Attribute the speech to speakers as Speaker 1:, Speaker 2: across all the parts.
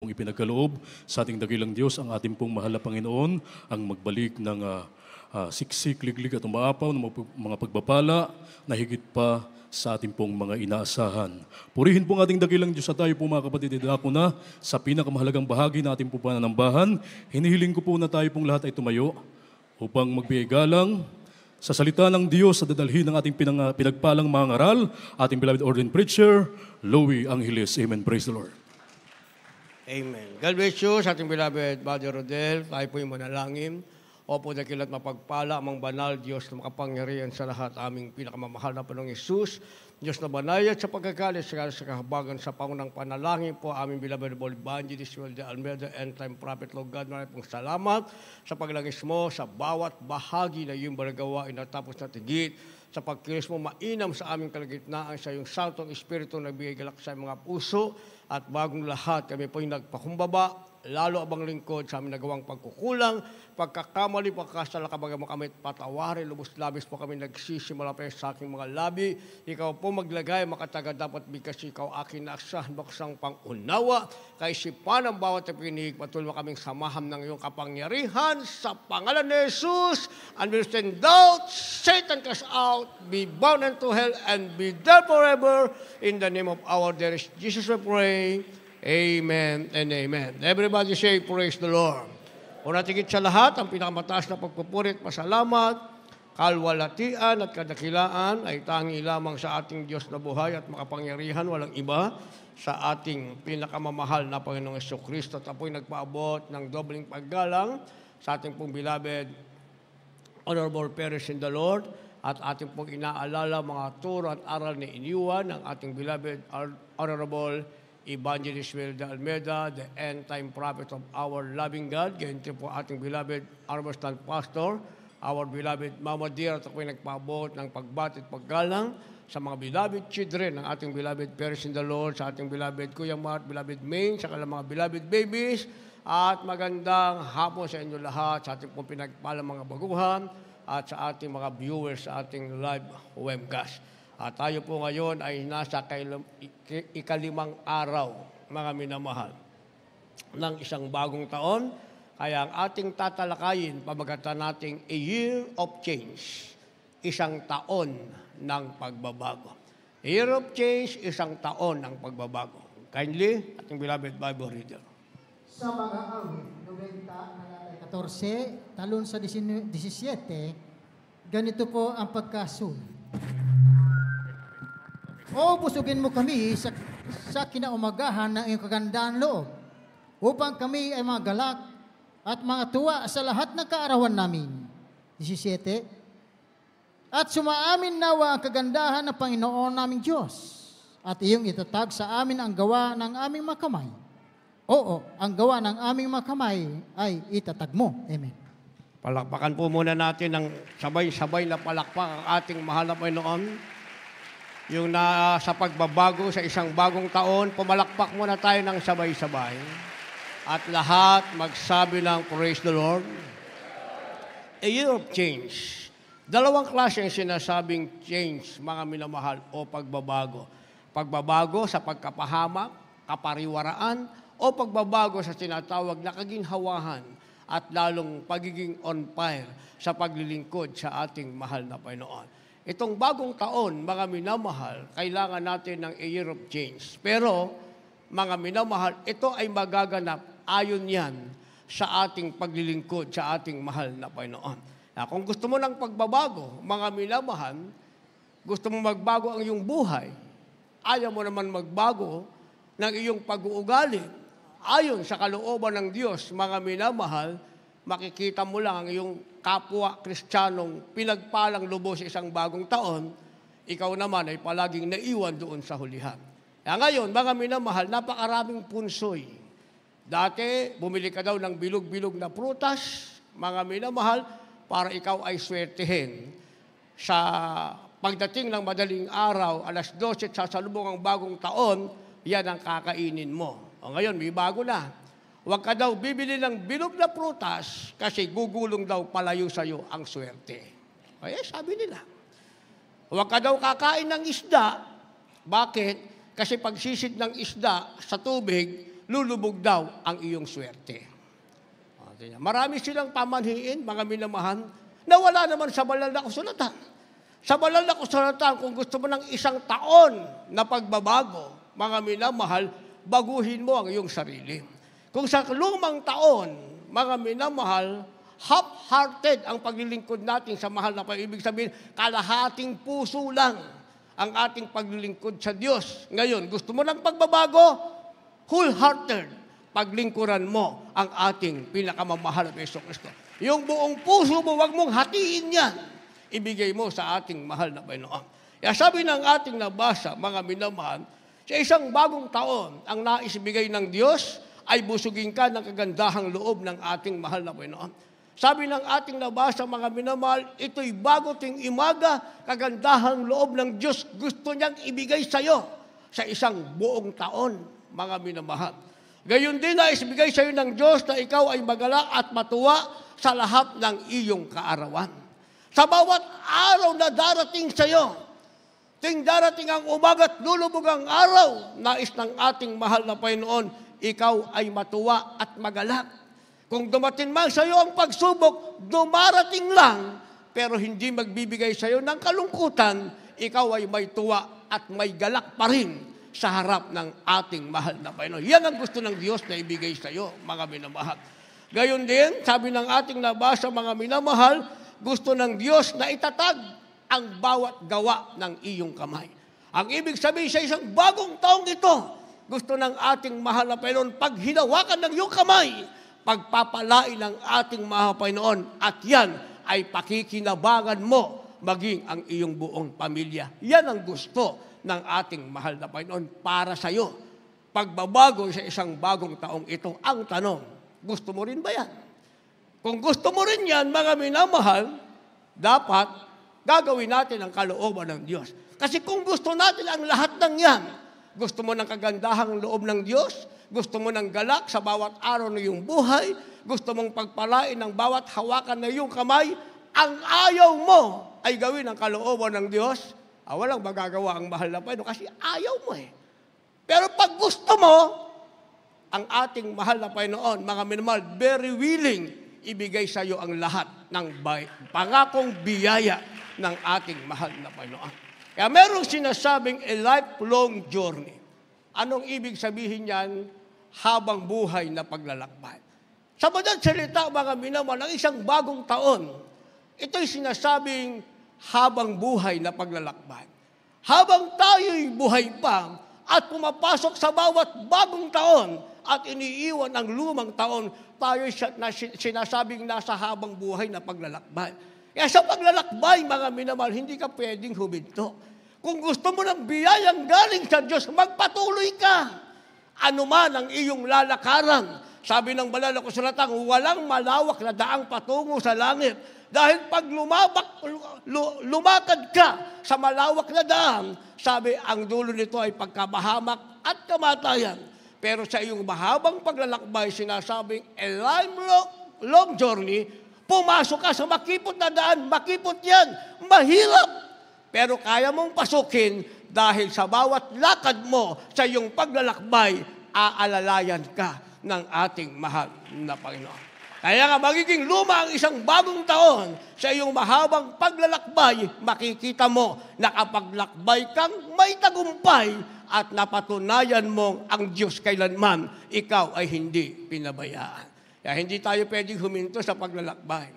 Speaker 1: pong ipinagkaloob sa ating dakilang Diyos, ang ating pong mahal na Panginoon, ang magbalik ng siksik, liglig at umaapaw ng mga pagpapala na higit pa sa ating pong mga inaasahan. Purihin po ang ating dakilang Diyos at tayo po mga kapatid, idako na sa pinakamahalagang bahagi na ating po pananambahan. Hinihiling ko po na tayo pong lahat ay tumayo upang magbigay galang sa salita ng Diyos sa dadalhin ng ating pinagpalang mga ngaral, ating beloved ordained preacher, Louie Angeles. Amen. Praise the Lord.
Speaker 2: Amen. God bless you sa ating beloved Brother Rodel. Tayo po yung manalangin. Opo, dakilat mapagpala amang banal, Diyos na makapangyarihan sa lahat, aming pinakamamahal na Panginoong Yesus. Diyos na banayad sa pagkakalis sa kahabagan sa pangunang panalangin po, aming beloved Evangelist Joel de Almeida, End Time Prophet, Lord God, maraming pong salamat sa paglangis mo sa bawat bahagi na iyong balagawain na tapos na tigit, sa pagkilos mo mainam sa aming kalagitnaan sa iyong Santong Espiritu na nagbigay galak sa mga puso, at bagong lahat kami po yung nagpakumbaba, lalo abang lingkod sa aming nagawang pagkukulang, pagkakamali, pagkasala kabaga mo kami patawarin, lubos-labis po kami nagsisimula pa sa aking mga labi. Ikaw po maglagay, makataga dapat bigkas ikaw akin na aksahan, baksang pangunawa, kaisipan ang bawat pinig, patuloy kaming samahan ng iyong kapangyarihan sa pangalan ni Jesus. And we stand out, Satan cast out, be bound unto hell, and be there forever. In the name of our dearest Jesus we pray. Amen and amen. Everybody say, praise the Lord. Una tigit sa lahat, ang pinakamataas na pagpupuri at pasalamat, kalwalatian at kadakilaan ay tangi lamang sa ating Diyos na buhay at makapangyarihan, walang iba, sa ating pinakamamahal na Panginoong Jesucristo. At apo'y nagpaabot ng dobling paggalang sa ating pong beloved Honorable Parents in the Lord, at ating pong inaalala mga turo at aral na iniwan ng ating beloved Honorable Evangelist Joel de Almeida, the end-time prophet of our loving God. Ganito po ating beloved Armstrong Pastor, our beloved Mama Dear, at ako'y nagpaabot ng pagbati at paggalang sa mga beloved children ng ating beloved parents in the Lord, sa ating beloved Kuya Mart, beloved Maine, sa mga beloved babies, at magandang hapon sa inyo lahat, sa ating pong pinagpalang mga baguhan, at sa ating mga viewers sa ating live webcast. At tayo po ngayon ay nasa ikalimang araw, mga minamahal, ng isang bagong taon. Kaya ang ating tatalakayin, pamagatan nating A Year of Change, isang taon ng pagbabago. A Year of Change, isang taon ng pagbabago. Kindly, ating beloved Bible reader.
Speaker 3: Sa mga awit, 90, 14, talon sa 17, ganito po ang pagkasunod. O busugin mo kami sa kinaumagahan ng iyong kagandaan loob, upang kami ay mga galak at mga tuwa sa lahat ng kaarawan namin. 17. At sumaamin nawa ang kagandahan ng Panginoon naming Diyos, at iyong itatag sa amin ang gawa ng aming makamay. Oo, ang gawa ng aming makamay ay itatag mo. Amen.
Speaker 2: Palakpakan po muna natin ng sabay-sabay na palakpak ang ating mahal na Panginoon. Yung sa pagbabago sa isang bagong taon, pumalakpak muna tayo ng sabay-sabay. At lahat magsabi ng praise the Lord. A year of change. Dalawang klase ang sinasabing change, mga minamahal, o pagbabago. Pagbabago sa pagkapahamak, kapariwaraan, o pagbabago sa tinatawag na kaginhawahan at lalong pagiging on fire sa paglilingkod sa ating mahal na Panginoon. Itong bagong taon, mga minamahal, kailangan natin ng a year of change. Pero, mga minamahal, ito ay magaganap ayon yan sa ating paglilingkod sa ating mahal na Panginoon. Kung gusto mo ng pagbabago, mga minamahal, gusto mo magbago ang iyong buhay, ayaw mo naman magbago ng iyong pag-uugali, ayon sa kalooban ng Diyos, mga minamahal, makikita mo lang ang iyong kapwa Kristiyanong pinagpalang lubos sa isang bagong taon, ikaw naman ay palaging naiwan doon sa hulihan. Kaya ngayon, mga minamahal, napakaraming punsoy. Dati, bumili ka daw ng bilog-bilog na prutas, mga minamahal, para ikaw ay swertihin. Sa pagdating ng madaling araw, alas 12, sasalubong ang bagong taon, yan ang kakainin mo. O ngayon, may bago na. Huwag ka daw bibili ng bilog na prutas kasi gugulong daw palayo sa iyo ang swerte. Kaya sabi nila. Huwag ka daw kakain ng isda. Bakit? Kasi pagsisid ng isda sa tubig, lulubog daw ang iyong swerte. Marami silang pamanhiin, mga minamahal, na wala naman sa banal na kasulatan. Sa banal na kasulatan, kung gusto mo ng 1 taon na pagbabago, mga minamahal, baguhin mo ang iyong sarili. Kung sa lumang taon, mga minamahal, half-hearted ang paglilingkod natin sa mahal na Panginoon. Ibig sabihin, kalahating puso lang ang ating paglilingkod sa Diyos. Ngayon, gusto mo ng pagbabago? Wholehearted. Paglingkuran mo ang ating pinakamamahal na Jesucristo. Yung buong puso mo, wag mong hatiin yan. Ibigay mo sa ating mahal na Panginoon. Kaya sabi ng ating nabasa, mga minamahal, sa isang bagong taon, ang nais ibigay ng Diyos ay busugin ka ng kagandahang loob ng ating mahal na Panginoon. Sabi ng ating nabasa, mga minamahal, ito'y bago ting imaga, kagandahang loob ng Diyos gusto niyang ibigay sa iyo sa isang buong taon, mga minamahal. Gayon din na ibigay sa iyo ng Diyos na ikaw ay magalak at matuwa sa lahat ng iyong kaarawan. Sa bawat araw na darating sa iyo, ting darating ang umaga at lulubog ang araw, nais ng ating mahal na Panginoon, ikaw ay matuwa at magalak. Kung dumating man sa iyo ang pagsubok, dumarating lang, pero hindi magbibigay sa iyo ng kalungkutan, ikaw ay may tuwa at may galak pa rin sa harap ng ating mahal na Panginoon. Yan ang gusto ng Diyos na ibigay sa iyo, mga minamahal. Gayon din, sabi ng ating nabasa, mga minamahal, gusto ng Diyos na itatag ang bawat gawa ng iyong kamay. Ang ibig sabihin sa isang bagong taong ito, gusto ng ating mahal na Panginoon, pag hinawakan ng iyong kamay, pagpapalain ng ating mahal na Panginoon, at yan ay pakikinabangan mo maging ang iyong buong pamilya. Yan ang gusto ng ating mahal na Panginoon para sa iyo. Pagbabago sa isang bagong taong ito, ang tanong, gusto mo rin ba yan? Kung gusto mo rin yan, mga minamahal, dapat gagawin natin ang kalooban ng Diyos. Kasi kung gusto natin ang lahat ng yan, gusto mo ng kagandahang loob ng Diyos, gusto mo ng galak sa bawat araw ng iyong buhay, gusto mong pagpalain ng bawat hawakan ng iyong kamay, ang ayaw mo ay gawin ang kalooban ng Diyos, walang magagawa ang mahal na Panginoon kasi ayaw mo eh. Pero pag gusto mo, ang ating mahal na Panginoon, mga minamahal, very willing ibigay sa iyo ang lahat ng pangakong biyaya ng ating mahal na Panginoon. Kaya merong sinasabing a lifelong journey. Anong ibig sabihin yan? Habang buhay na paglalakbay. Sa madaling salita, mga minamahal, ang isang bagong taon, ito'y sinasabing habang buhay na paglalakbay. Habang tayo'y buhay pa at pumapasok sa bawat bagong taon at iniiwan ang lumang taon, tayo'y sinasabing nasa habang buhay na paglalakbay. Kaya sa paglalakbay, mga minamahal, hindi ka pwedeng huminto. Kung gusto mo ng biyayang galing sa Diyos, magpatuloy ka. Ano man ang iyong lalakaran. Sabi ng banal na kasulatan, walang malawak na daang patungo sa langit. Dahil pag lumakad ka sa malawak na daan, sabi, ang dulo nito ay pagkabahamak at kamatayan. Pero sa iyong mahabang paglalakbay, sinasabing, a long journey, pumasok ka sa makipot na daan, makipot yan, mahirap. Pero kaya mong pasukin dahil sa bawat lakad mo sa iyong paglalakbay, aalalayan ka ng ating mahal na Panginoon. Kaya nga magiging luma ang isang bagong taon sa iyong mahabang paglalakbay, makikita mo nakapaglakbay kang may tagumpay at napatunayan mong ang Diyos kailanman ikaw ay hindi pinabayaan. Kaya hindi tayo pwedeng huminto sa paglalakbay.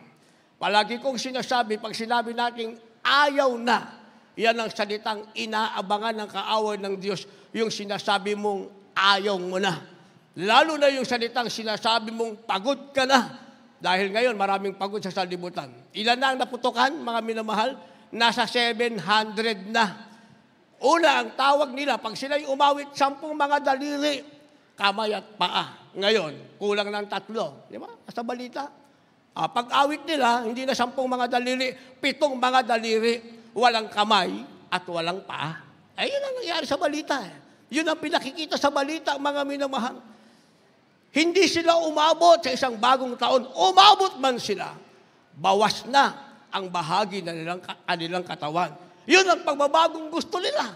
Speaker 2: Palagi kong sinasabi, pag sinabi natin ayaw na, yan ang salitang inaabangan ng kaaway ng Diyos, yung sinasabi mong ayaw mo na. Lalo na yung salitang sinasabi mong pagod ka na. Dahil ngayon, maraming pagod sa salibutan. Ilan na ang naputukan, mga minamahal? Nasa 700 na. Una, ang tawag nila, pag sila'y umawit 10 mga daliri, kamay at paa. Ngayon, kulang ng 3. Di ba? Sa balita. Pag-awit nila, hindi na 10 mga daliri, 7 mga daliri, walang kamay at walang paa. Ayun ang nangyari sa balita. Yun ang pinakikita sa balita, mga minamahal. Hindi sila umabot sa isang bagong taon. Umabot man sila. Bawas na ang bahagi ng kanilang katawan. Yun ang pagbabagong gusto nila.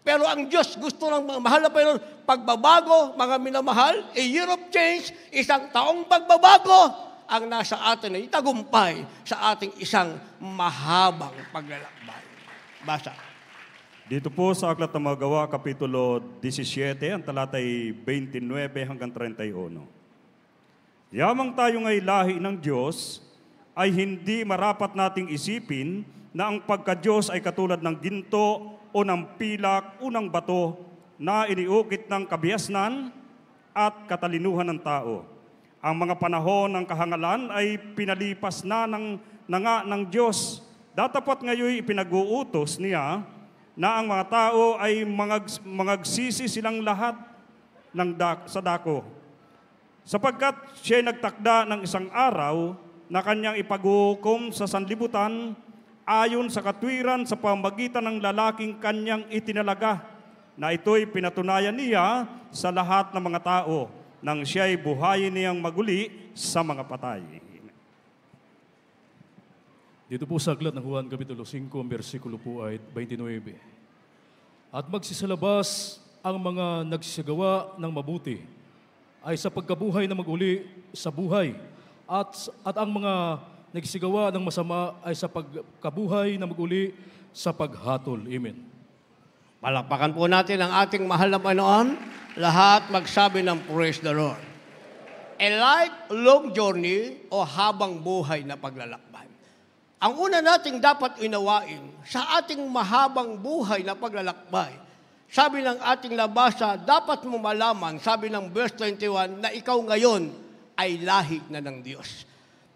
Speaker 2: Pero ang Diyos gusto ng mga mahal na Panginoon, pagbabago, mga minamahal, a year of change, isang taong pagbabago, ang nasa atin ay tagumpay sa ating isang mahabang paglalakbay. Basa.
Speaker 4: Dito po sa Aklat ng mga Gawa, Kapitulo 17, ang talatay 29 hanggang 31. Yamang tayo ngay lahi ng Diyos, ay hindi marapat nating isipin na ang pagka-Diyos ay katulad ng ginto o ng pilak o ng bato na iniukit ng kabiasnan at katalinuhan ng tao. Ang mga panahon ng kahangalan ay pinalipas na ng Diyos. Datapot ngayon ipinag-uutos niya na ang mga tao ay mangagsisi silang lahat sa dako. Sapagkat siya nagtakda ng isang araw na kanyang ipaghuhukom sa sanlibutan ayon sa katwiran sa pamagitan ng lalaking kanyang itinalaga, na ito'y pinatunayan niya sa lahat ng mga tao nang siya'y buhayin niyang maguli sa mga patay.
Speaker 1: Dito po sa Aklat ng Juan, Kapitulo 5, ang versikulo po ay 29. At magsisalabas ang mga nagsisagawa ng mabuti ay sa pagkabuhay na maguli sa buhay, at ang mga nagsisigawa ng masama ay sa pagkabuhay na maguli sa paghatol. Amen.
Speaker 2: Palakpakan po natin ang ating mahal na Panginoon. Lahat magsabi ng praise the Lord. A lifelong journey o habang buhay na paglalakbay. Ang una nating dapat unawain sa ating mahabang buhay na paglalakbay, sabi ng ating nabasa, dapat mo malaman, sabi ng verse 21, na ikaw ngayon ay lahi na ng Diyos.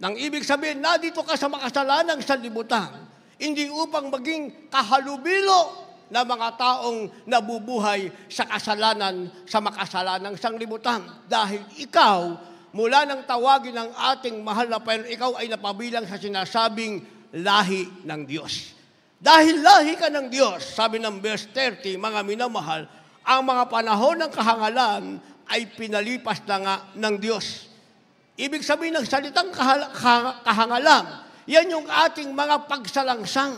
Speaker 2: Nang ibig sabihin, nadito ka sa makasalanang sanlibutan, hindi upang maging kahalubilo na mga taong nabubuhay sa kasalanan, sa makasalanang sanglibutan. Dahil ikaw, mula nang tawagin ng ating mahal na Panginoon, ikaw ay napabilang sa sinasabing lahi ng Diyos. Dahil lahi ka ng Diyos, sabi ng verse 30, mga minamahal, ang mga panahon ng kahangalan ay pinalipas na nga ng Diyos. Ibig sabihin ng salitang kahangalan, yan yung ating mga pagsalangsang,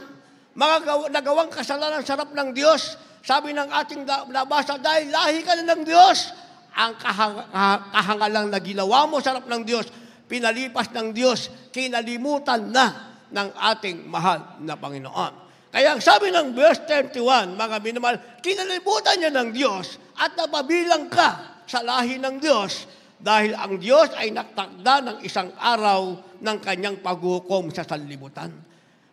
Speaker 2: mga nagawang kasalanan sa harap ng Diyos. Sabi ng ating nabasa, dahil lahi ka na ng Diyos, ang kahangalang na ginawa mo sa harap ng Diyos, pinalipas ng Diyos, kinalimutan na ng ating mahal na Panginoon. Kaya ang sabi ng verse 31, mga minamahal, kinalimutan niya ng Diyos at napabilang ka sa lahi ng Diyos dahil ang Diyos ay nagtakda ng isang araw ng kanyang paghukom sa sanlibutan.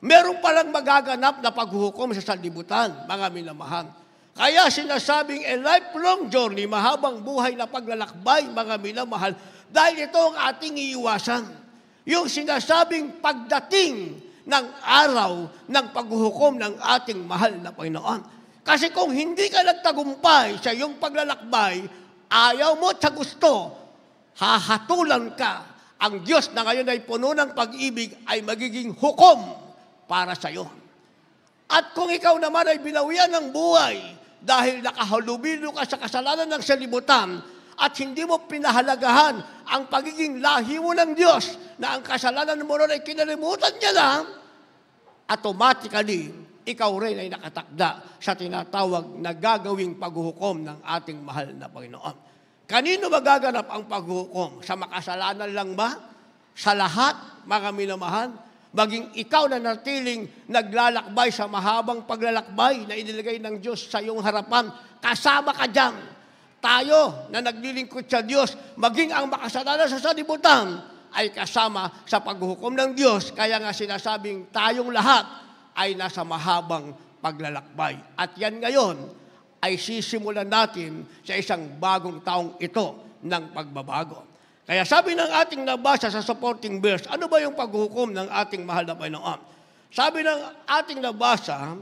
Speaker 2: Meron palang magaganap na paghukom sa sanlibutan, mga minamahal. Kaya sinasabing a lifelong journey, mahabang buhay na paglalakbay, mga minamahal, dahil ito ang ating iiwasan. Yung sinasabing pagdating ng araw ng paghuhukom ng ating mahal na Panginoon. Kasi kung hindi ka nagtagumpay sa iyong paglalakbay, ayaw mo sa gusto, hahatulan ka. Ang Diyos na ngayon ay puno ng pag-ibig ay magiging hukom para sa iyo. At kung ikaw naman ay binawian ng buhay dahil nakahalubilo ka sa kasalanan ng sanlibutan at hindi mo pinahalagahan ang pagiging lahi mo ng Diyos na ang kasalanan mo ron ay kinalimutan niya lang, automatically, ikaw rin ay nakatakda sa tinatawag na gagawing paghuhukom ng ating mahal na Panginoon. Kanino magaganap ang paghuhukom? Sa makasalanan lang ba? Sa lahat, mga minamahal? Maging ikaw na natiling naglalakbay sa mahabang paglalakbay na inilagay ng Diyos sa iyong harapan, kasama ka dyan. Tayo na naglilingkod sa Diyos, maging ang makasalanan sa sanlibutan, ay kasama sa paghuhukom ng Diyos. Kaya nga sinasabing tayong lahat ay nasa mahabang paglalakbay. At yan ngayon ay sisimulan natin sa isang bagong taong ito ng pagbabago. Kaya sabi ng ating nabasa sa supporting verse, ano ba yung paghuhukom ng ating mahal na Panginoon? Sabi ng ating nabasa,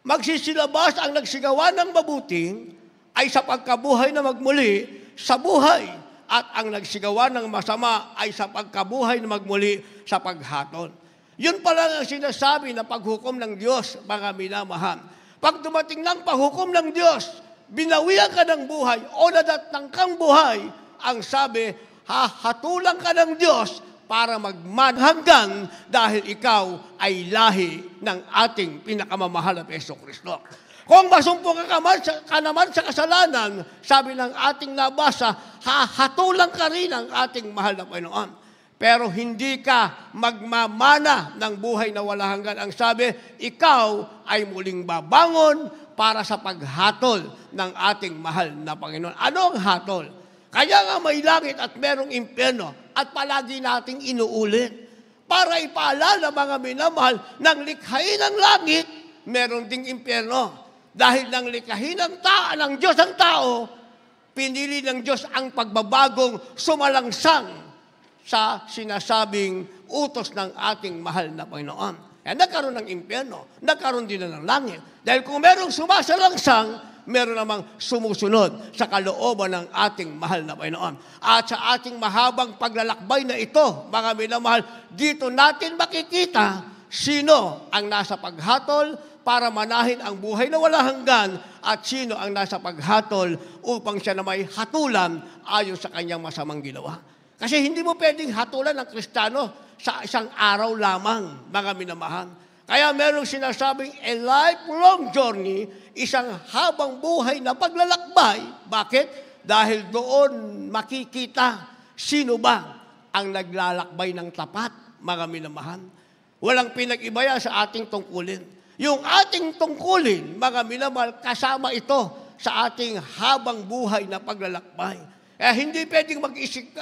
Speaker 2: magsisilabas ang nagsigawa ng mabuti ay sa pagkabuhay na magmuli sa buhay, at ang nagsigawa ng masama ay sa pagkabuhay na magmuli sa paghatol. Yun pala ang sinasabi na paghukom ng Diyos, mga minamahal. Pag dumating ng paghukom ng Diyos, binawian ka ng buhay o nadatnang kang buhay, ang sabi, hahatulang ka ng Diyos para magmanhanggang dahil ikaw ay lahi ng ating pinakamamahal na Jesucristo. Kung masumpong ka naman sa kasalanan, sabi ng ating nabasa, hahatulan ka rin ng ating mahal na Panginoon. Pero hindi ka magmamana ng buhay na wala hanggan. Ang sabi, ikaw ay muling babangon para sa paghatol ng ating mahal na Panginoon. Ano ang hatol? Kaya nga may langit at merong impyerno at palagi nating inuulit para ipaalala mga minamahal ng likhain ng langit, meron ding impyerno. Dahil nang likhain ng Diyos ang tao, pinili ng Diyos ang pagbabagong sumalangsang sa sinasabing utos ng ating mahal na Panginoon. Nagkaroon ng impyerno, nagkaroon din na ng langit. Dahil kung merong sumasalangsang, meron namang sumusunod sa kalooban ng ating mahal na Panginoon. At sa ating mahabang paglalakbay na ito, mga minamahal, dito natin makikita sino ang nasa paghatol para manahin ang buhay na wala hanggan at sino ang nasa paghatol upang siya na may hatulan ayon sa kanyang masamang ginawa. Kasi hindi mo pwedeng hatulan ng Kristiyano sa isang araw lamang, mga minamahal. Kaya merong sinasabing a lifelong journey, isang habang buhay na paglalakbay. Bakit? Dahil doon makikita sino ba ang naglalakbay ng tapat, mga minamahal. Walang pinag-ibaya sa ating tungkulin. Yung ating tungkulin, mga minamahal, kasama ito sa ating habang buhay na paglalakbay. Hindi pwedeng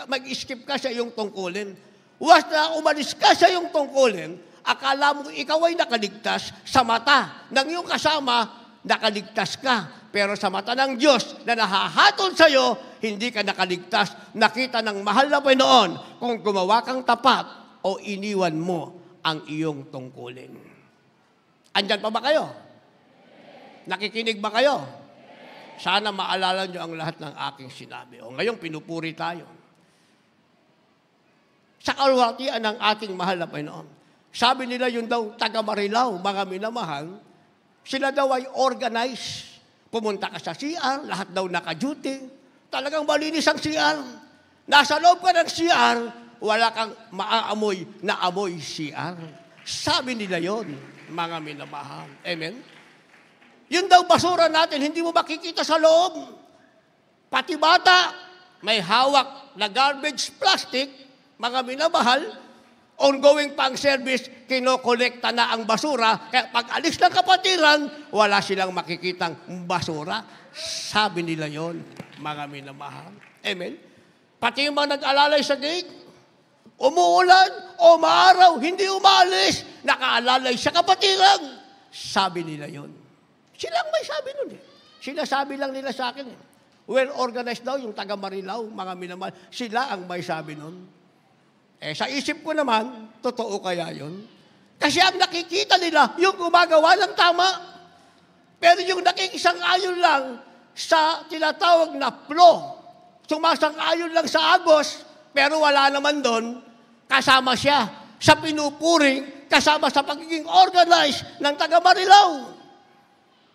Speaker 2: mag-skip ka sa iyong tungkulin. Once na umalis ka sa iyong tungkulin, akala mo ikaw ay nakaligtas, sa mata ng iyong kasama, nakaligtas ka. Pero sa mata ng Diyos na nahahatol sa iyo, hindi ka nakaligtas. Nakita ng mahal na Panginoon kung gumawa kang tapat o iniwan mo ang iyong tungkulin. Andyan pa ba kayo? Nakikinig ba kayo? Sana maalala nyo ang lahat ng aking sinabi. O ngayon, pinupuri tayo. Sa kalwatian ng ating mahal na Panginoon, sabi nila yun daw, taga Marilao, mga minamahal, sila daw ay organized. Pumunta ka sa CR, lahat daw naka-duty. Talagang malinis ang CR. Nasa loob ka ng CR, wala kang maaamoy na amoy CR. Sabi nila yon, mga minamahal. Amen? Yun daw basura natin, hindi mo makikita sa loob. Pati bata, may hawak na garbage plastic, mga minamahal, ongoing pang service, kinokolekta na ang basura, kaya pag alis ng kapatiran, wala silang makikitang basura. Sabi nila yon, mga minamahal. Amen? Pati yung mga nag-alalay sa gate, umuulan o maaraw, hindi umalis, nakaalalay sa kapatiran. Sabi nila yon. Sila ang may sabi nun eh. Sinasabi lang nila sa akin eh. Well-organized daw yung taga Marilao, mga minamahal. Sila ang may sabi nun. Sa isip ko naman, totoo kaya yon? Kasi ang nakikita nila, yung gumagawa ng tama. Pero yung nakikisang-ayon lang sa tinatawag na flow, sumasang-ayon lang sa agos, pero wala naman doon, kasama siya sa pinupuring, kasama sa pagiging organized ng taga Marilao.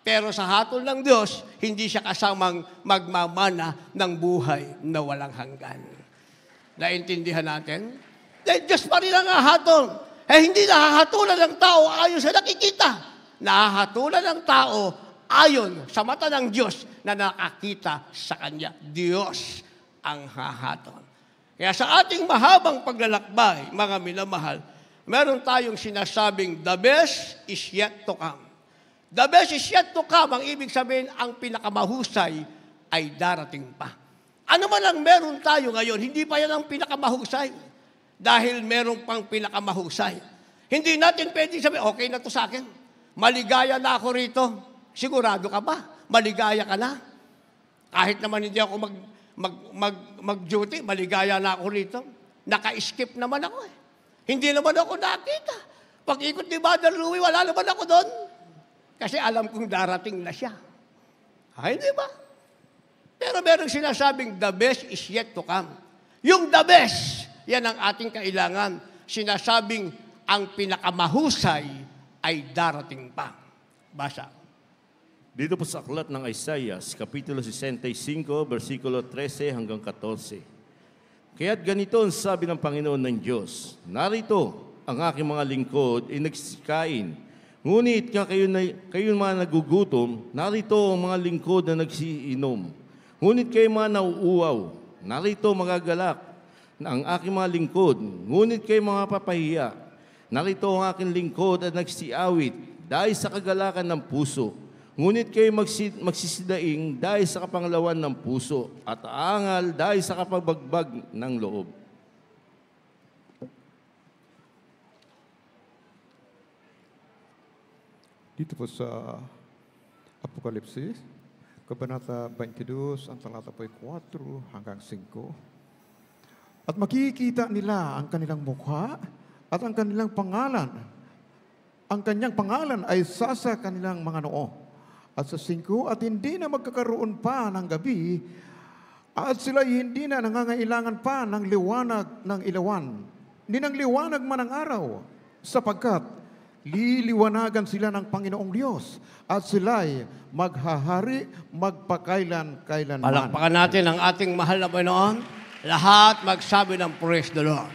Speaker 2: Pero sa hatol ng Diyos, hindi siya kasamang magmamana ng buhay na walang hanggan. Naintindihan natin? Dahil Diyos pa rin ang hatol. Hindi nahahatulan ng tao ayon sa nakikita. Nahahatulan ng tao ayon sa mata ng Diyos na nakakita sa Kanya. Diyos ang hahatol. Kaya sa ating mahabang paglalakbay, mga minamahal, meron tayong sinasabing, the best is yet to come. The best is yet to come, ang ibig sabihin, ang pinakamahusay ay darating pa. Ano man ang meron tayo ngayon, hindi pa yan ang pinakamahusay. Dahil meron pang pinakamahusay. Hindi natin pwedeng sabihin, okay na to sa akin. Maligaya na ako rito. Sigurado ka ba? Maligaya ka na? Kahit naman hindi ako mag-duty, maligaya na ako rito. Naka-skip naman ako eh. Hindi naman ako nakita. Pag-ikot ni Brother Louie, wala naman ako doon. Kasi alam kong darating na siya. Ay, di ba? Pero meron sinasabing, the best is yet to come. Yung the best, yan ang ating kailangan. Sinasabing, ang pinakamahusay ay darating pa. Basa.
Speaker 5: Dito po sa aklat ng Isaiah, Kapitulo 65, versikulo 13 hanggang 14. Kaya't ganito ang sabi ng Panginoon ng Diyos, narito ang aking mga lingkod ay nagsikain, Ngunit kayo mga nagugutom, narito ang mga lingkod na nagsiinom. Ngunit kayo mga nauuaw, narito magagalak na ang aking mga lingkod. Ngunit kayo mga papahiya, narito ang aking lingkod at nagsiawit dahil sa kagalakan ng puso. Ngunit kayo magsisidaing dahil sa kapanglawan ng puso at aangal dahil sa kapabagbag ng loob.
Speaker 6: Dito po sa Apokalipsis, Kabanata 22, ang talata po ay 4 hanggang 5. At makikita nila ang kanilang mukha at ang kanilang pangalan. Ang kanyang pangalan ay sa kanilang mga noo. At sa 5, at hindi na magkakaroon pa ng gabi, at sila hindi na nangangailangan pa ng liwanag ng ilawan, ni ng liwanag man ng araw, sapagkat liliwanagan sila ng Panginoong Diyos at sila'y maghahari magpakailan-kailanman.
Speaker 2: Palakpakan natin ang ating mahal na Panginoon. Lahat magsabi ng praise the Lord.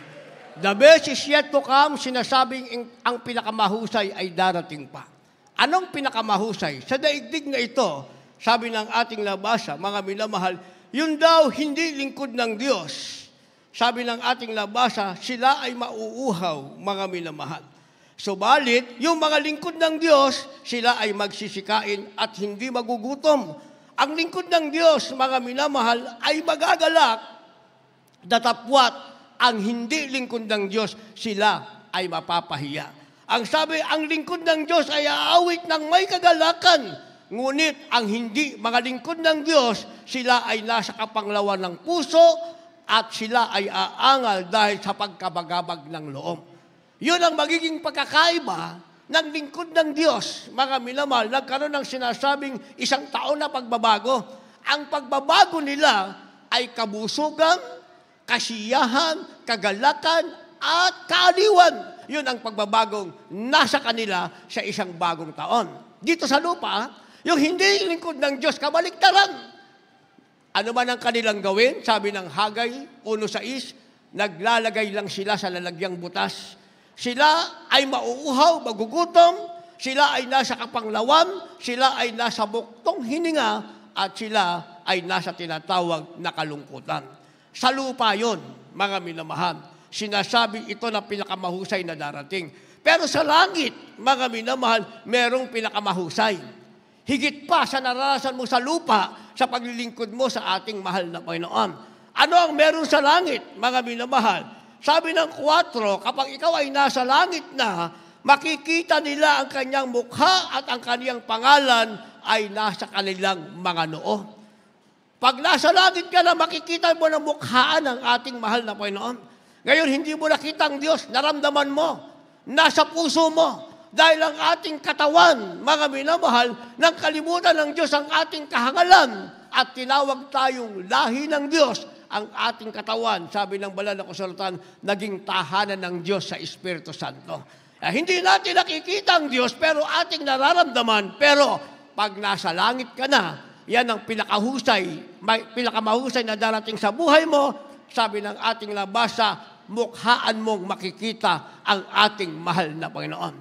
Speaker 2: The best is yet to come, sinasabing ang pinakamahusay ay darating pa. Anong pinakamahusay? Sa daigdig na ito, sabi ng ating nabasa, mga minamahal, yun daw hindi lingkod ng Diyos. Sabi ng ating nabasa, sila ay mauuhaw, mga minamahal. Subalit, yung mga lingkod ng Diyos, sila ay magsisikain at hindi magugutom. Ang lingkod ng Diyos, mga minamahal, ay magagalak, datapwat. Ang hindi lingkod ng Diyos, sila ay mapapahiya. Ang sabi, ang lingkod ng Diyos ay aawit ng may kagalakan. Ngunit ang hindi mga lingkod ng Diyos, sila ay nasa kapanglawan ng puso at sila ay aangal dahil sa pagkabagabag ng loob. Yun ang magiging pagkakaiba ng lingkod ng Diyos. Mga minamahal, nagkaroon ng sinasabing 1 taon na pagbabago. Ang pagbabago nila ay kabusugan, kasiyahan, kagalakan, at kaaliwan. Yun ang pagbabagong nasa kanila sa 1 bagong taon. Dito sa lupa, yung hindi lingkod ng Diyos, kabaliktaran. Ano man ang kanilang gawin, sabi ng Hagay 1:6, naglalagay lang sila sa lalagyang butas. Sila ay mauuhaw, magugutom, sila ay nasa kapanglawan, sila ay nasa buktong hininga, at sila ay nasa tinatawag na kalungkutan. Sa lupa yon, mga minamahal. Sinasabi ito na pinakamahusay na darating. Pero sa langit, mga minamahal, merong pinakamahusay. Higit pa sa naranasan mo sa lupa, sa paglilingkod mo sa ating mahal na Panginoon. Ano ang meron sa langit, mga minamahal? Sabi ng 4, kapag ikaw ay nasa langit na, makikita nila ang kanyang mukha at ang kanyang pangalan ay nasa kanilang mga noo. Pag nasa langit ka na, makikita mo ng mukhaan ng ating mahal na Panginoon. Ngayon, hindi mo nakita ang Diyos, naramdaman mo, nasa puso mo, dahil ang ating katawan, mga minamahal, nang kalimutan ng Diyos ang ating kahangalan at tinawag tayong lahi ng Diyos, ang ating katawan, sabi ng banal na kasulatan, naging tahanan ng Diyos sa Espiritu Santo. Hindi natin nakikita ang Diyos, pero ating nararamdaman. Pero pag nasa langit ka na, yan ang pinakamahusay na darating sa buhay mo. Sabi ng ating nabasa, mukhaan mong makikita ang ating mahal na Panginoon.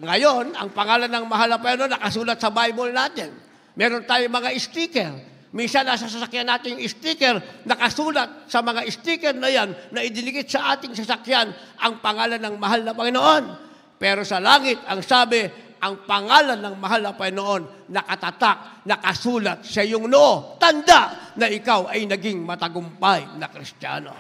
Speaker 2: Ngayon, ang pangalan ng mahal na Panginoon nakasulat sa Bible natin. Meron tayong mga sticker. Minsan nasa sasakyan natin yung sticker, nakasulat sa mga sticker na yan, na idinikit sa ating sasakyan ang pangalan ng mahal na Panginoon. Pero sa langit, ang sabi, ang pangalan ng mahal na Panginoon, nakatatak, nakasulat sa iyong noo. Tanda na ikaw ay naging matagumpay na Kristiyano.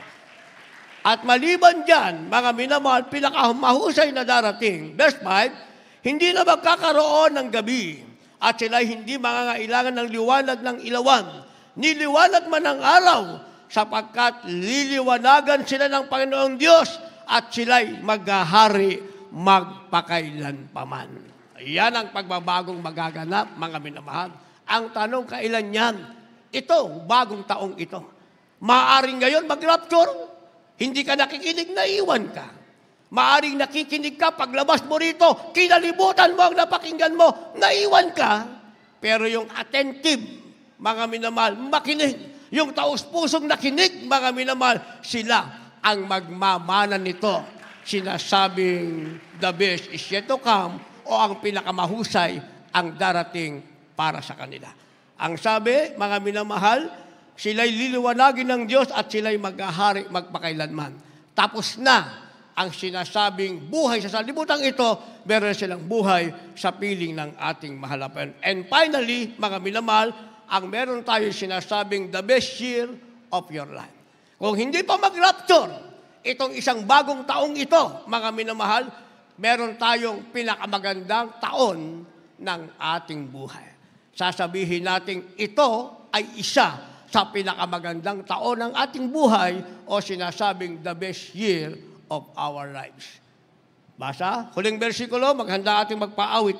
Speaker 2: At maliban dyan, mga minamahal, pinakamahusay na darating, verse 5, hindi na magkakaroon ng gabi, at sila'y hindi mangangailangan ng liwanag ng ilawan, ni liwanag man ng araw, sapagkat liliwanagan sila ng Panginoong Diyos, at sila'y maghahari magpakailanpaman. Yan ang pagbabagong magaganap, mga minamahal. Ang tanong, kailan yan? Ito, bagong taong ito. Maaring ngayon mag-rapture, hindi ka nakikinig, naiwan ka. Maaring nakikinig ka, paglabas mo rito, kinalimutan mo ang napakinggan mo, naiwan ka. Pero yung attentive, mga minamahal, makinig. Yung taus-pusong nakinig, mga minamahal, sila ang magmamana nito. Sinasabing, the best is yet to come, o ang pinakamahusay ang darating para sa kanila. Ang sabi, mga minamahal, sila'y liliwanagin ng Diyos at sila'y maghahari magpakailanman. Tapos na ang sinasabing buhay sa sanlibutan ito, meron silang buhay sa piling ng ating mahal na Panginoon. And finally, mga minamahal, ang meron tayo sinasabing the best year of your life. Kung hindi pa mag-rapture, itong isang bagong taong ito, mga minamahal, meron tayong pinakamagandang taon ng ating buhay. Sasabihin natin, ito ay isa sa pinakamagandang taon ng ating buhay o sinasabing the best year of our lives. Basa, huling bersikulo, maghanda ating magpaawit,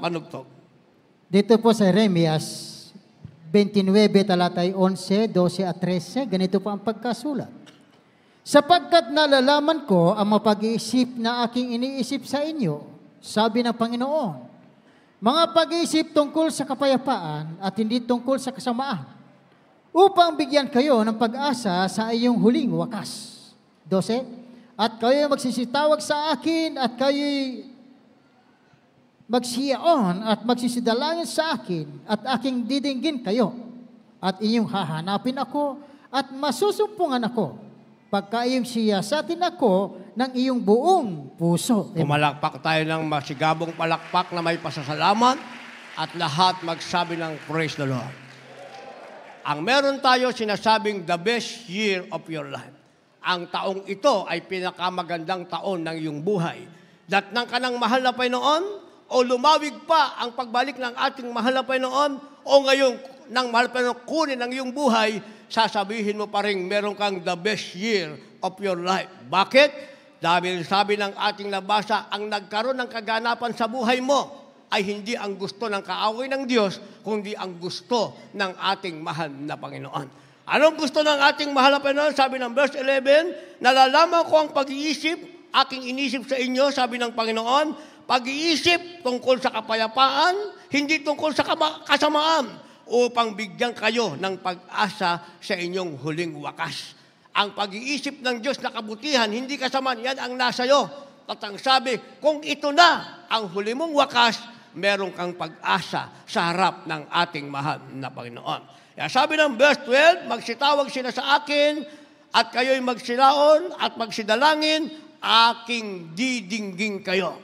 Speaker 2: manugtog.
Speaker 3: Dito po sa Jeremias 29, talatay 11, 12 at 13, ganito po ang pagkasulat. Sapagkat nalalaman ko ang mapag-iisip na aking iniisip sa inyo, sabi ng Panginoon, mga pag-iisip tungkol sa kapayapaan at hindi tungkol sa kasamaan, upang bigyan kayo ng pag-asa sa iyong huling wakas. 12, at kayo magsisitawag sa akin at kayo magsiyaon at magsisidalangin sa akin at aking didinggin kayo at inyong hahanapin ako at masusumpungan ako pagka iyong siyasatin ako ng iyong buong puso.
Speaker 2: Pumalakpak tayo ng masigabong palakpak na may pasasalamat at lahat magsabi ng praise the Lord. Ang meron tayo sinasabing the best year of your life. Ang taong ito ay pinakamagandang taon ng iyong buhay. Datnang ka ng mahal na Panginoon o lumawig pa ang pagbalik ng ating mahal na Panginoon o ngayon ng mahal na Panginoon kunin ang iyong buhay, sasabihin mo pa rin meron kang the best year of your life. Bakit? Dahil sabi ng ating nabasa, ang nagkaroon ng kaganapan sa buhay mo ay hindi ang gusto ng kaaway ng Diyos, kundi ang gusto ng ating mahal na Panginoon. Anong gusto ng ating mahal na Panginoon? Sabi ng verse 11, nalalaman ko ang pag-iisip, aking inisip sa inyo, sabi ng Panginoon, pag-iisip tungkol sa kapayapaan, hindi tungkol sa kasamaan, upang bigyan kayo ng pag-asa sa inyong huling wakas. Ang pag-iisip ng Diyos na kabutihan, hindi kasamaan, yan ang nasa iyo. At ang sabi, kung ito na ang huli mong wakas, meron kang pag-asa sa harap ng ating mahal na Panginoon. Kaya sabi ng verse 12, magsitawag sila sa akin at kayo'y magsilaon at magsidalangin, aking didinggin kayo.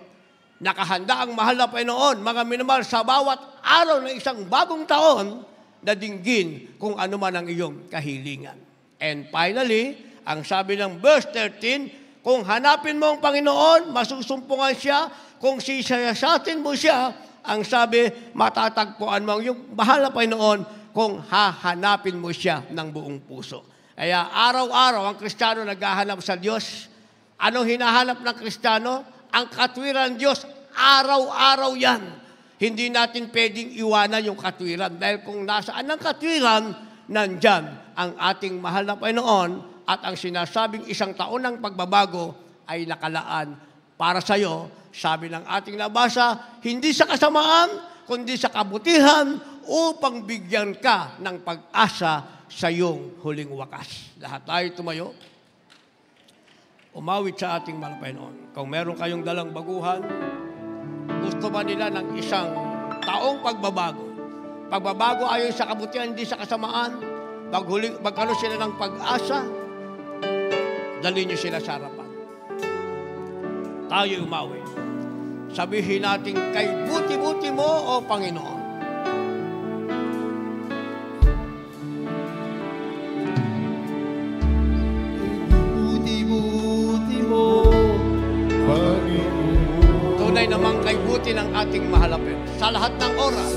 Speaker 2: Nakahanda ang mahal na Panginoon, mga minamahal, sa bawat araw ng isang bagong taon na dinggin kung ano man ang iyong kahilingan. And finally, ang sabi ng verse 13, kung hanapin mo ang Panginoon, masusumpungan siya, kung sisayasatin mo siya, ang sabi, matatagpuan mo ang iyong mahal na Panginoon kung hahanapin mo siya ng buong puso. Kaya araw-araw ang Kristiyano naghahanap sa Diyos. Anong hinahanap ng Kristiyano? Ang katwiran ng Diyos, araw-araw yan. Hindi natin pwedeng iwanan yung katwiran. Dahil kung nasaan ang katwiran, nandyan ang ating mahal na Panginoon at ang sinasabing isang taon ng pagbabago ay nakalaan para sa iyo. Sabi ng ating nabasa, hindi sa kasamaan, kundi sa kabutihan upang bigyan ka ng pag-asa sa iyong huling wakas. Lahat tayo tumayo. Umawit sa ating mahal na Panginoon. Kung meron kayong dalang baguhan, gusto ba nila ng isang taong pagbabago? Pagbabago ayon sa kabutihan, hindi sa kasamaan. Magkaroon sila ng pag-asa, dalhin niyo sila sa harapan. Tayo umawit. Sabihin natin, kay buti-buti mo, O Panginoon.
Speaker 5: Buti-buti mo, Panginoon.
Speaker 2: Tunay namang kay buti ng ating mahalapin. Sa lahat ng oras.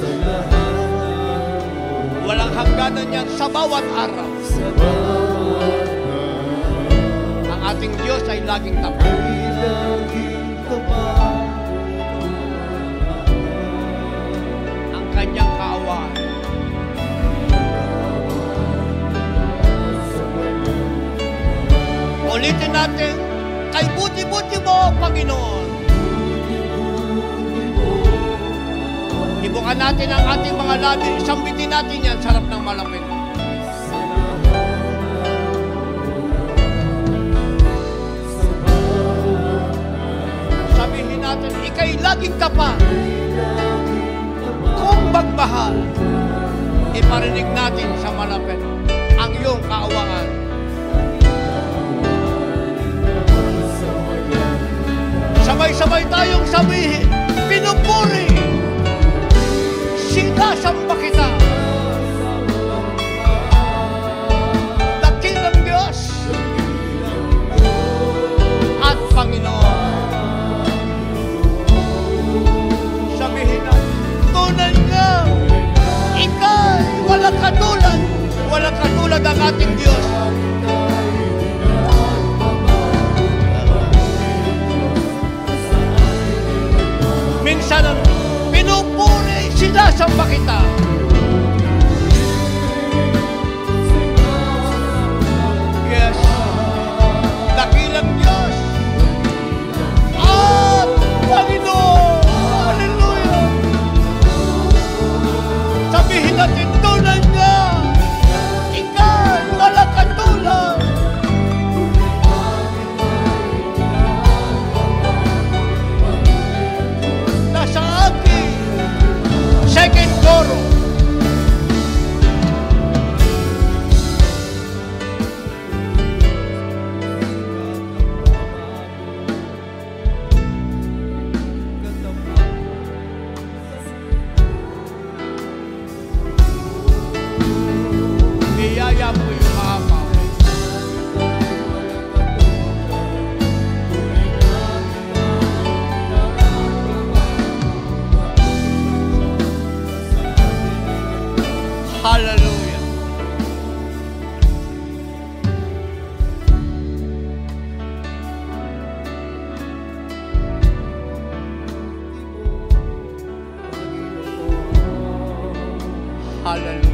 Speaker 2: Walang hangganan yan sa bawat araw. Ang ating Diyos ay laging tapat. Ang kanyang kaawaan. Ulitin natin, kay buti-buti mo, Panginoon. Ibukan natin ang ating mga labi, sambitin natin yan sa harap ng malapit. Sabihin natin, ika'y laging tapat. pagmamahal, iparinig natin sa malapit ang iyong kaawaan. Sabay-sabay tayong sabihin, pinupuri, sinasamba kita. Dakilang Diyos at Panginoon. Sabihin natin, tunay nga, ika'y walang katulad ang ating Diyos. Minsan pinupuri, sinasamba kita. Yes, dakilang Diyos at Panginoon. Hallelujah. Sabihin natin, tunay nga, ika'y walang katulad. Nasa akin, second chorus. Biyaya mo yung maapaw. Hallelujah. Hallelujah.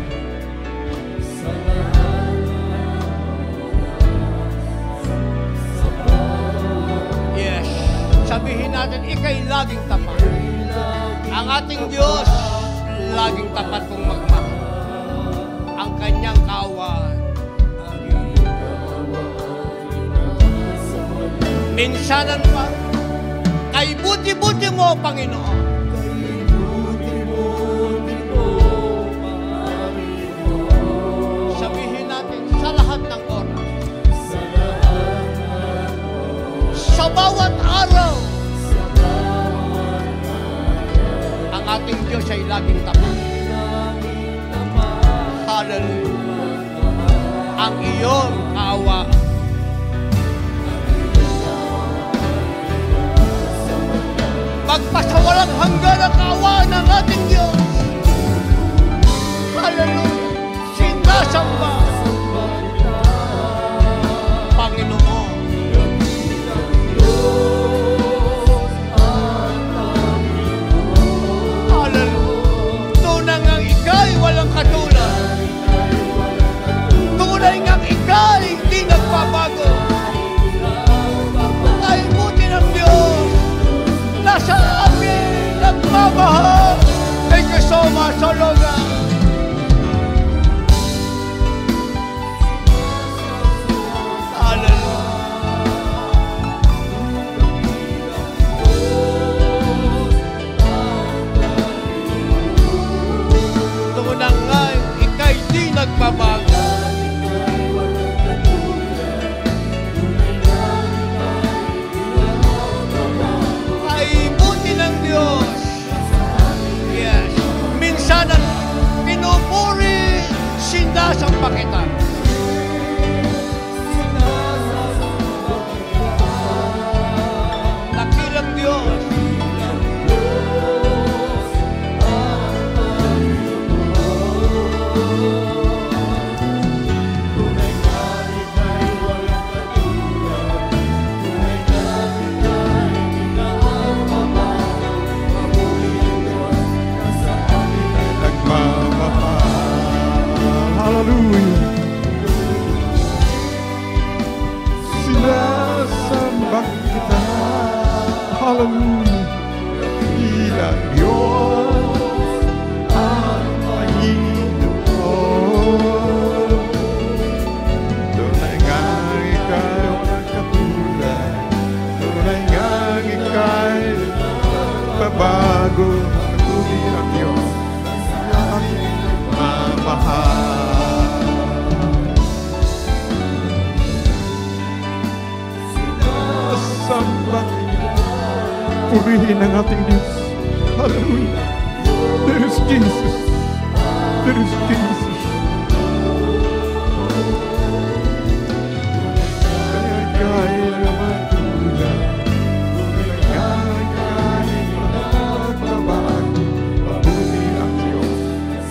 Speaker 2: Yes. Sabihin natin, ika'y laging tapat. Ang ating Diyos, laging tapat kung magmahal. Ang kanyang kaawaan. Minsanan pa, kay buti-buti mo, Panginoon. Sabihin natin sa lahat ng oras, sa bawat araw, ang ating Diyos ay laging tapat. Hallelujah. Ang iyong kaawaan. Magpasawalang hanggan ang kaawaan ng ating Diyos. Hallelujah. Sinasamba, Panginoon. Hallelujah. Tunay ngang ika'y walang katulad. Tunay ngang ika'y hindi nagbabago. Ay buti ng Diyos. Nasa amin nagmamahal. Thank you so much, O Lord. Tunay nga ika'y di nagbabago. Ay buti ng Diyos. Yes. Minsanan pinupuri, sinasamba kita. Dakilang Diyos.
Speaker 6: Hallelujah. Sinasamba kita. Hallelujah. Ilang Diyos ang Panginoon. Tunay nga ika'y walang katulad. Tunay nga ika'y babago. Tunay ang Diyos. samba. Purihin ang ating Diyos. Hallelujah. There is Jesus. There is Jesus. Kaya naman tulad. Kaya pagpapabaan. Mabuti ang Diyos.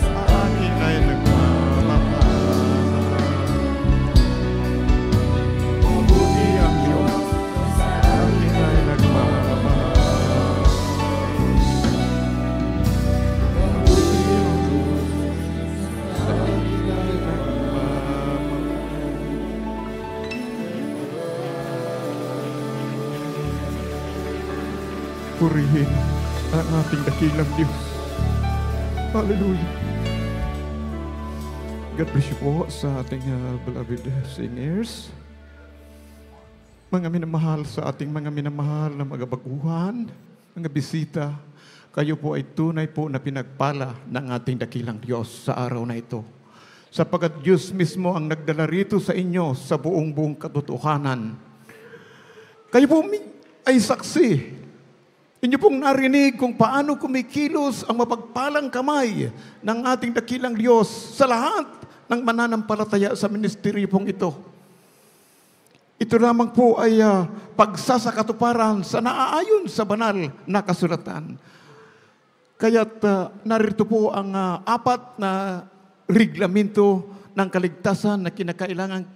Speaker 6: Sa akin ay nagmamahal. Mabuti ang Diyos. Sa akin ay nagmamahal. Mabuti ang Diyos. Sa akin ay nagmamahal. Purihin ang ating dakilang Diyos. Hallelujah. God bless you po sa ating beloved singers. Mga minamahal sa ating mga minamahal na mga baguhan, mga bisita, kayo po ay tunay po na pinagpala ng ating dakilang Diyos sa araw na ito. Sapagkat Diyos mismo ang nagdala rito sa inyo sa buong katotohanan. Kayo po ay saksi. Inyo pong narinig kung paano kumikilos ang mapagpalang kamay ng ating dakilang Diyos sa lahat ng mananampalataya sa ministeryo pong ito. Ito lamang po ay pagsasakatuparan sa naaayon sa banal na kasulatan. Kaya't narito po ang apat na reglamento ng kaligtasan na kinakailangan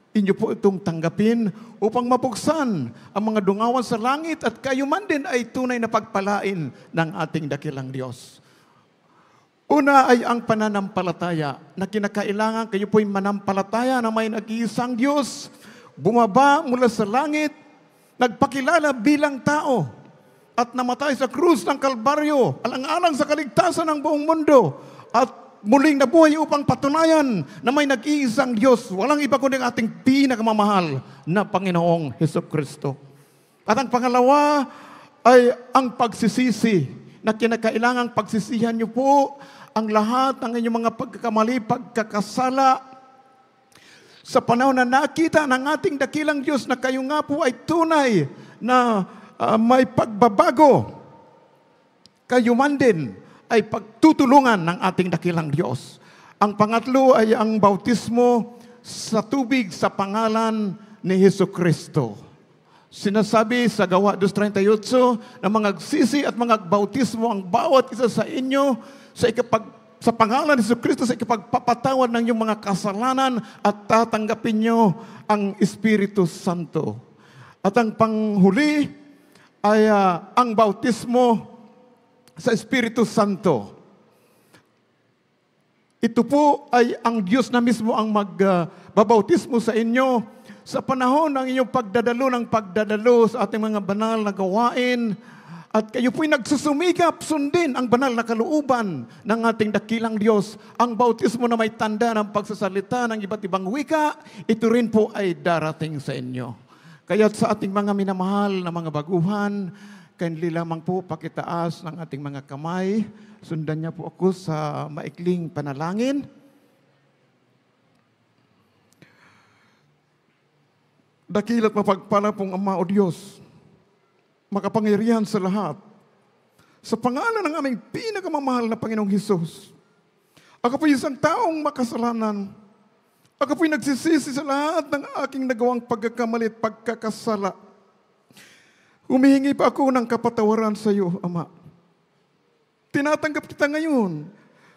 Speaker 6: inyo po itong tanggapin upang mapuksan ang mga dungawan sa langit at kayo man din ay tunay na pagpalain ng ating dakilang Diyos. Una ay ang pananampalataya na kinakailangan kayo po'y manampalataya na may nag-iisang Diyos, bumaba mula sa langit, nagpakilala bilang tao at namatay sa krus ng Kalbaryo, alang-alang sa kaligtasan ng buong mundo at muling nabuhay upang patunayan na may nag-iisang Diyos, walang iba kundi ang ating pinakamamahal na Panginoong Hesukristo. At ang pangalawa ay ang pagsisisi na kinakailangang pagsisihan niyo po ang lahat ng inyong mga pagkakamali, pagkakasala sa panahon na nakita ng ating dakilang Diyos na kayo nga po ay tunay na may pagbabago. Kayo man din ay pagtutulungan ng ating dakilang Diyos. Ang pangatlo ay ang bautismo sa tubig sa pangalan ni Hesukristo. Sinasabi sa Gawa 2:38 na mangagsisi at mangagbautismo ang bawat isa sa inyo sa pangalan ni Hesukristo sa ikapagpapatawad ng iyong mga kasalanan at tatanggapin nyo ang Espiritu Santo. At ang panghuli ay ang bautismo sa Espiritu Santo. Ito po ay ang Diyos na mismo ang magbabautismo sa inyo sa panahon ng inyong pagdadalo sa ating mga banal na gawain. At kayo po'y nagsusumikap sundin ang banal na kalooban ng ating dakilang Diyos. Ang bautismo na may tanda ng pagsasalita ng iba't ibang wika, ito rin po ay darating sa inyo. Kaya sa ating mga minamahal na mga baguhan, kindly lamang po pakitaas ng ating mga kamay. Sundan niya po ako sa maikling panalangin. Dakila't mapagpala pong Ama o Diyos, makapangyarihan sa lahat, sa pangalan ng aming pinakamamahal na Panginoong Hesus. Ako po isang taong makasalanan. Ako po'y nagsisisi sa lahat ng aking nagawang pagkakamali at pagkakasala. Humihingi pa ako ng kapatawaran sa iyo, Ama. Tinatanggap kita ngayon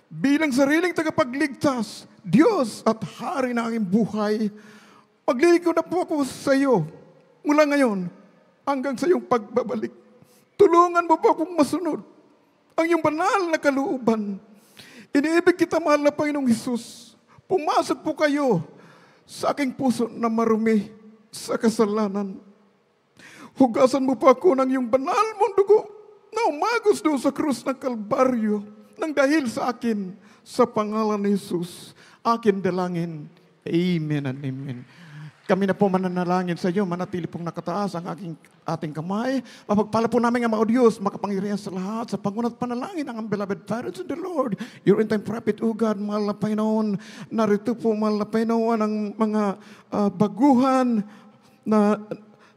Speaker 6: bilang sariling tagapagligtas, Diyos at Hari ng aking buhay. Maglilingkod na po ako sa iyo mula ngayon hanggang sa iyong pagbabalik. Tulungan mo po akong masunod ang iyong banal na kalooban. Iniibig kita, mahal na Panginoong Hesus. Pumasok po kayo sa aking puso na marumi sa kasalanan. Hugasan mo po ako ng iyong banal mong dugo na umagos doon sa krus ng Kalbaryo nang dahil sa akin, sa pangalan ni Jesus, akin dalangin. Amen and amen. Kami na po mananalangin sa iyo, manatili pong nakataas ang ating kamay. Mapagpala po namin ang mga Diyos, makapangyarihan sa lahat, sa pangunat panalangin ng beloved parents in the Lord. Your in-time prophet, O God, mahal na Panginoon. Narito po, mahal na Panginoon, ang mga baguhan na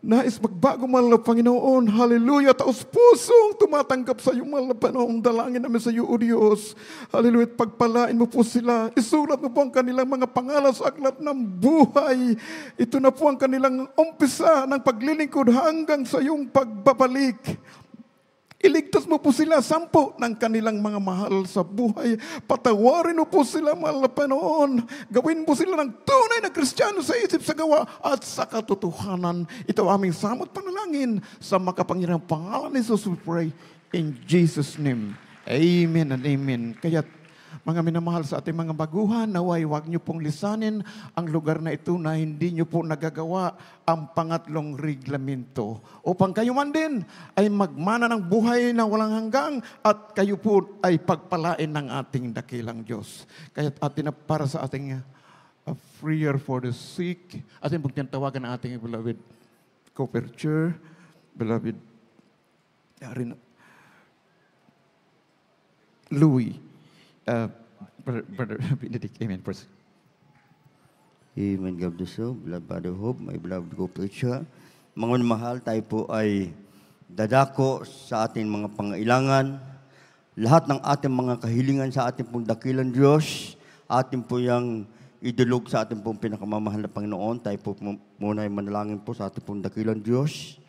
Speaker 6: nais magbago, mahal na Panginoon. Hallelujah. Taos pusong tumatanggap sa iyo, mahal na Panginoon. Dalangin namin sa iyo, O Diyos. Hallelujah. At pagpalain mo po sila. Isulat mo po ang kanilang mga pangalan sa aklat ng buhay. Ito na po ang kanilang umpisa ng paglilingkod hanggang sa iyong pagbabalik. Iligtas mo po sila, 10 ng kanilang mga mahal sa buhay. Patawarin mo po sila, mahal na Panginoon. Gawin mo sila ng tunay na Kristiyano sa isip, sa gawa, at sa katotohanan. Ito aming samot panalangin sa makapangyarihang pangalan ni Jesus we pray. In Jesus' name. Amen and amen. Kaya mga minamahal sa ating mga baguhan, naway huwag niyo pong lisanin ang lugar na ito na hindi niyo po nagagawa ang pangatlong reglamento. Upang kayo man din ay magmana ng buhay na walang hanggang at kayo po ay pagpalain ng ating dakilang Diyos. Kaya atin na para sa ating prayer for the sick, atin pong tinatawagan ang ating beloved co-preacher, beloved Louis. Brother Benedict, amen. First.
Speaker 7: Amen. God bless you, beloved Brother Hope, my beloved co-preacher. Mga mahal, tayo po ay dadako sa ating mga pangailangan. Lahat ng ating mga kahilingan sa ating pong dakilang Diyos, ating po yung idulog sa ating pong pinakamamahal na Panginoon. Tayo po muna ay manalangin po sa ating pong dakilang Diyos.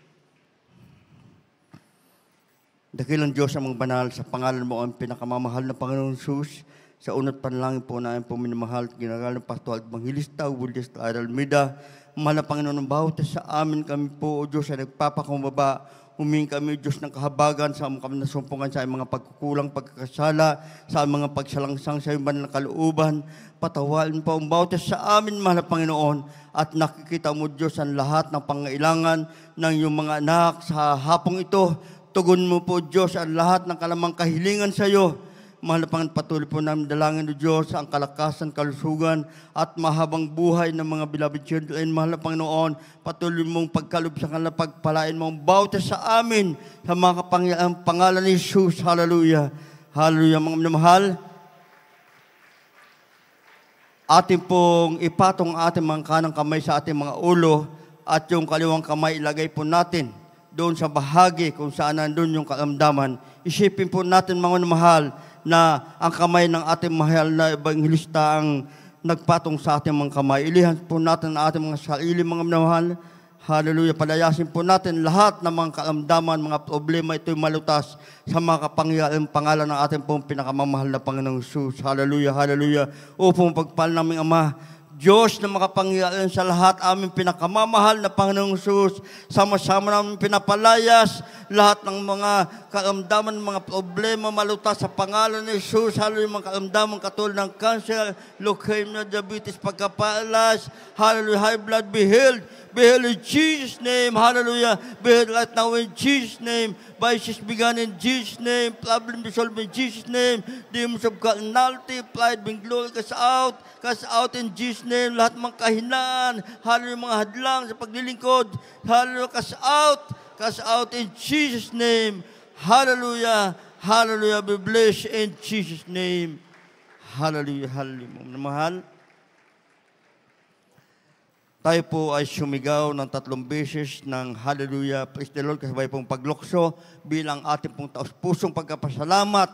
Speaker 7: Dakilang Diyos ang mga banal, sa pangalan mo ang pinakamamahal na Panginoon Jesus. Sa unat panalangin po namin po minamahal, ginagalang Pastor Evangelista, Wildes Almeida, mahal na Panginoon ng bawat sa amin kami po, O Diyos, ay nagpapakumbaba. Humingi kami, Diyos, ng kahabagan sa kami nasumpungan sa mga pagkukulang, pagkakasala, sa mga pagsalangsang sa iban ng kalooban. Patawain po ang bawat sa amin, mahal na Panginoon, at nakikita mo, Diyos, ang lahat ng pangailangan ng iyong mga anak sa hapong ito. Tugon mo po, Diyos, ang lahat ng kalamang kahilingan sa iyo. Mahal na Panginoon, patuloy po namin dalangin, O Diyos, ang kalakasan, kalusugan, at mahabang buhay ng mga beloved children. Mahal na Panginoon, patuloy mong pagkalob sa kanila, pagpalain mong bawat sa amin, sa mga pangalan ni Jesus. Hallelujah. Hallelujah, mga minamahal. Atin pong ipatong ating mga kanang kamay sa ating mga ulo, at yung kaliwang kamay ilagay po natin doon sa bahagi kung saan nandun yung karamdaman. Isipin po natin, mga mahal, na ang kamay ng ating mahal na Evangelista ang nagpatong sa ating mga kamay. Ilihan po natin ang ating mga sarili, mga mahal. Hallelujah. Palayasin po natin lahat ng mga karamdaman, mga problema, ito'y malutas sa mga kapangyarihang pangalan ng ating pong pinakamamahal na Panginoong Jesus. Hallelujah, hallelujah. Upang pagpal naming Ama, Diyos na makapangyarihan sa lahat, aming pinakamamahal na Panginoong Jesus, sama-sama namin pinapalayas lahat ng mga karamdaman, mga problema, malutas sa pangalan ni Jesus. Hallelujah, mga karamdaman katulad ng cancer, leukemia, diabetes, pagkapalas, hallelujah, high blood, be healed. Be healed in Jesus' name. Hallelujah. Be healed right now in Jesus' name. Vices begun in Jesus' name. Problem be solved in Jesus' name. Demons of carnality, pride, being glory, cast out. Cast out in Jesus' name. Lahat mga kahinaan. Hallelujah, mga hadlang sa paglilingkod. Hallelujah, cast out. Cast out in Jesus' name. Hallelujah. Hallelujah. Be blessed in Jesus' name. Hallelujah. Hallelujah. Mahal. Tayo po ay sumigaw ng 3 beses ng Hallelujah, praise the Lord, kasabay pong paglukso bilang ating pong taos-pusong pagkapasalamat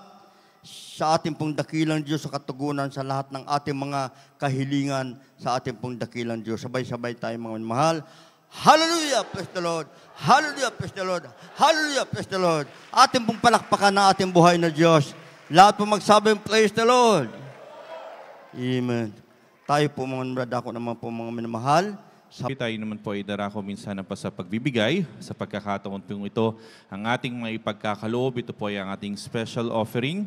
Speaker 7: sa ating pong dakilang Diyos sa katugunan sa lahat ng ating mga kahilingan sa ating pong dakilang Diyos. Sabay-sabay tayo mga mahal. Hallelujah, praise the Lord. Hallelujah, praise the Lord. Hallelujah, praise the Lord. Ating pong palakpakan na ating buhay na Diyos. Lahat po magsabing praise the Lord. Amen. Tayo po mga ako naman po mga minamahal.
Speaker 8: Tayo naman po ay darako minsan pa sa pagbibigay. Sa pagkakataon po ito, ang ating may pagkakaloob, ito po ay ang ating special offering.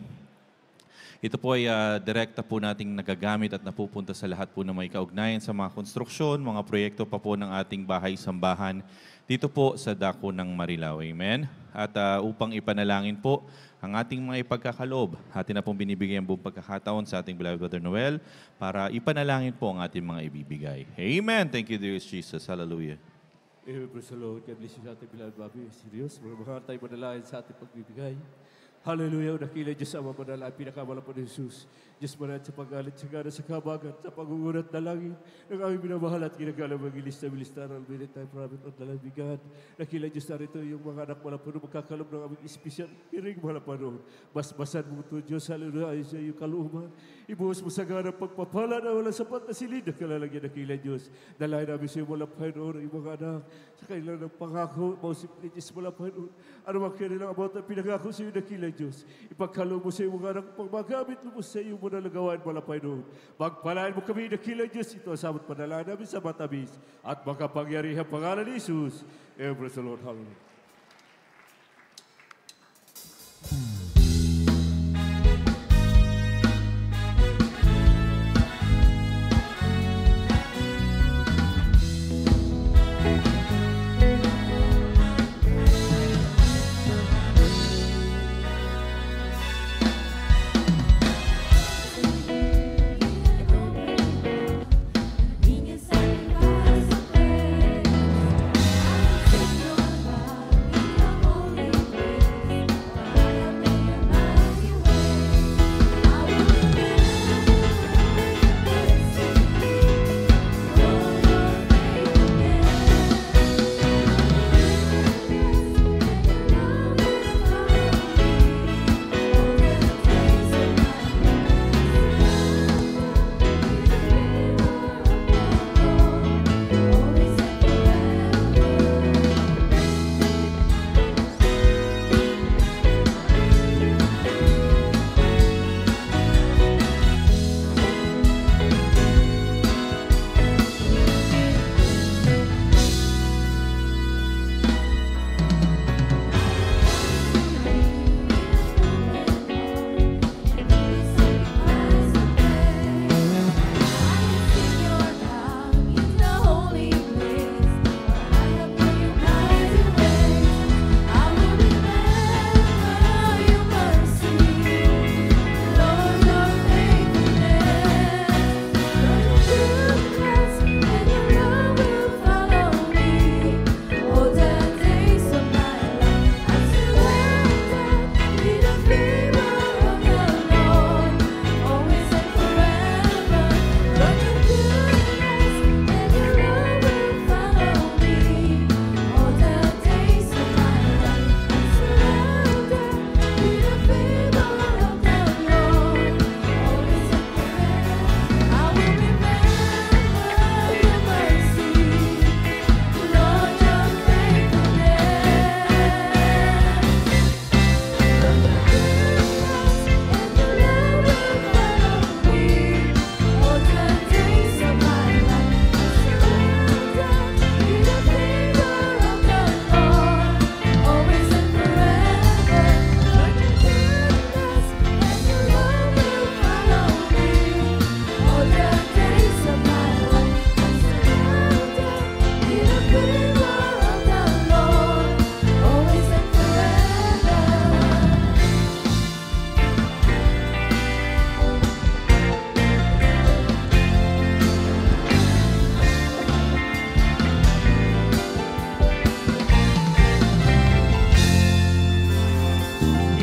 Speaker 8: Ito po ay direkta po nating nagagamit at napupunta sa lahat po na may kaugnayan sa mga konstruksyon, mga proyekto pa po ng ating bahay-sambahan dito po sa Dako ng Marilao. Amen? At upang ipanalangin po ang ating mga ipagkakaloob, atin na pong binibigay ang buong pagkakataon sa ating beloved Brother Noel para ipanalangin po ang ating mga ibibigay. Amen. Thank you, dear Jesus. Hallelujah.
Speaker 9: Praise the Lord. God bless you sa ating beloved Bobby. Serious. Mga tayo manalangin sa ating pagbibigay. Hallelujah, nakila Diyos Ama Banal, ang pinakamalap ni Jesus. Diyos Banal, sa paggalit, sa gana, sa kabagat, sa pagungunat na langit, ng aming minamahal at ginagalang magilis na bilis na ralminit tayo, prophet at lalabigan. Nakila Diyos na rito yung mga anak malapano, magkakalob ng aming espesyal, hiring malapano. Basbasan mo ito, Diyos, hallelujah, ay sa iyong kaluman. Ibuhos mo sa gana pagpapala na walang sapat na silid na kalalagyan, nakila Diyos. Dalayan namin sa iyong malapay noon, yung mga anak, sa kailan ng pangako, mausip ni Diyos malapay noon. Ano mang kanilang about ang pinangako sa iyong nakila Diyos. Ipagkalo mo sa iyong mga anak, pagmagamit mo sa iyong muna nagawain malapay noon. Magpalain mo kami nakila Diyos. Ito ang samot panalangin namin sa matamis. At makapangyarihan pangalan ni Jesus. Praise the Lord. Hallelujah.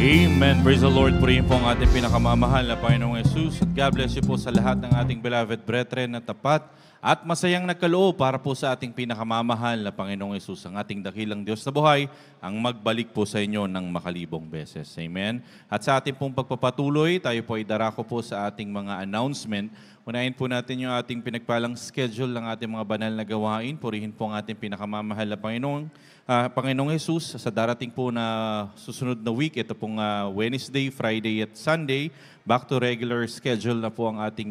Speaker 8: Amen. Praise the Lord. Purihin po ang ating pinakamamahal na Panginoong Jesus. At God bless you po sa lahat ng ating beloved brethren na tapat at masayang nagkaloob para po sa ating pinakamamahal na Panginoong Jesus, ang ating dakilang Diyos na buhay, ang magbalik po sa inyo ng makalibong beses. Amen. At sa ating pong pagpapatuloy, tayo po ay darako po sa ating mga announcement. Unahin po natin yung ating pinagpalang schedule ng ating mga banal na gawain. Purihin po ang ating pinakamamahal na Panginoong Jesus sa darating po na susunod na week. Ito pong Wednesday, Friday at Sunday. Back to regular schedule na po ang ating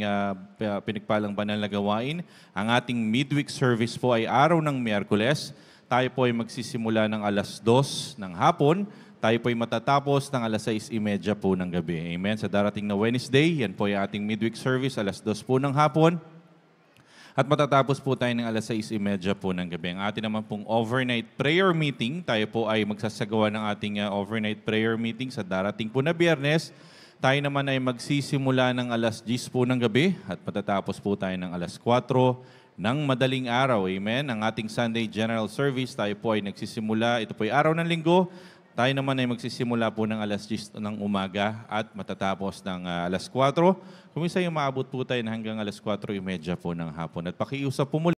Speaker 8: pinagpalang banal na gawain. Ang ating midweek service po ay araw ng Miyerkules. Tayo po ay magsisimula ng alas 2 ng hapon. Tayo po ay matatapos ng alas 6:30 po ng gabi. Amen. Sa darating na Wednesday, yan po ay ating midweek service, alas 2 po ng hapon. At matatapos po tayo ng alas 6:30 po ng gabi. Ang ating naman pong overnight prayer meeting, tayo po ay magsasagawa ng ating overnight prayer meeting sa darating po na Biyernes. Tayo naman ay magsisimula ng alas 10 po ng gabi at matatapos po tayo ng alas 4 ng madaling araw. Amen. Ang ating Sunday General Service, tayo po ay nagsisimula. Ito po ay araw ng linggo. Tayo naman ay magsisimula po ng alas 10 ng umaga at matatapos ng alas 4. Kung minsan yung maabot po tayo na hanggang alas 4:30 po ng hapon. At pakiusap po muli